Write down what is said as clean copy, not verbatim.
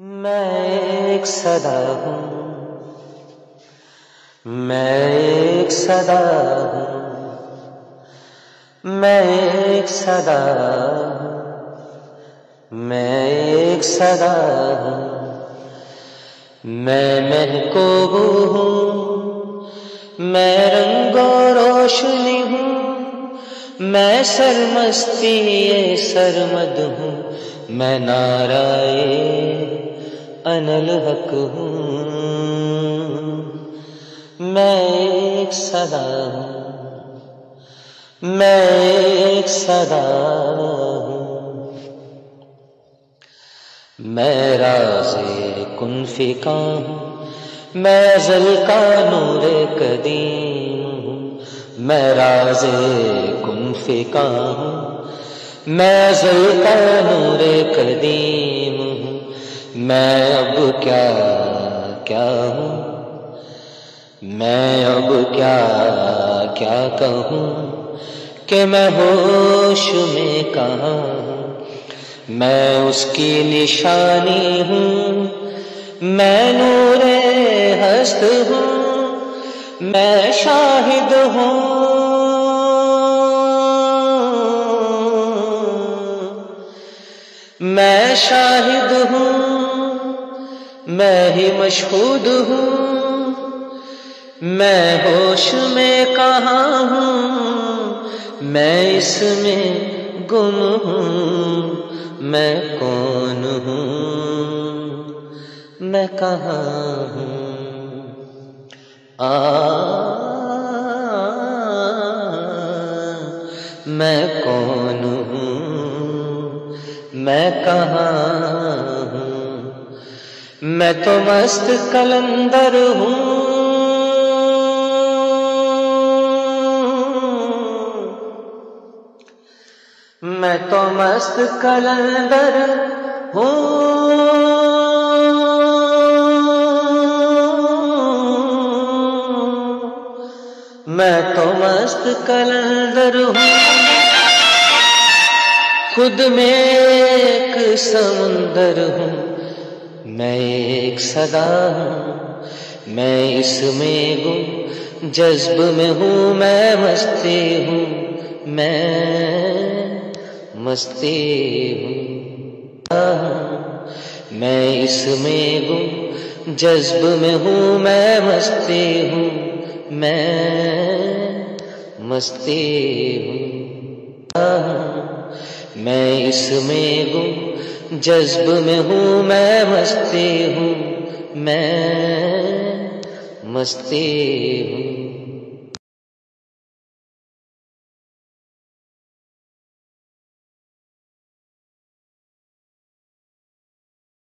میں ایک صدا ہوں، میں ایک صدا ہوں، میں ایک صدا ہوں، میں ایک صدا ہوں، میں محبوب ہوں، میں رنگ و روشنی ہوں، میں سرمستی سرمد ہوں، میں نعرۂ انالحق ہوں، میں ایک صدا ہوں، میں ایک صدا ہوں، میں راز کن فکا ہوں، میں ازل کا نور قدیم ہوں، میں راز کن فکا ہوں، میں ازل کا نور قدیم ہوں، میں اب کیا کیا ہوں، میں اب کیا کیا کہوں کہ میں ہوش میں کہاں ہوں، میں اس کی نشانی ہوں، میں نور ہست ہوں، میں شاہد ہوں، میں شاہد ہوں، میں ہی مشہود ہوں، میں ہوش میں کہاں ہوں، میں اس میں گم ہوں، میں کون ہوں، میں کہاں ہوں، میں کون ہوں، میں کہاں ہوں، میں تو مست کلندر ہوں، میں تو مست کلندر ہوں، میں تو مست کلندر ہوں، خود میں ایک سمندر ہوں، میں ایک صدا ہوں، میں اس میں گم جذب میں ہوں، میں مستی ہوں، میں مستی ہوں، میں اس میں گم جذب میں ہوں، میں مستی ہوں، میں مستی ہوں، میں اس میں گم جذب میں ہوں، میں مستی ہوں، میں مستی ہوں۔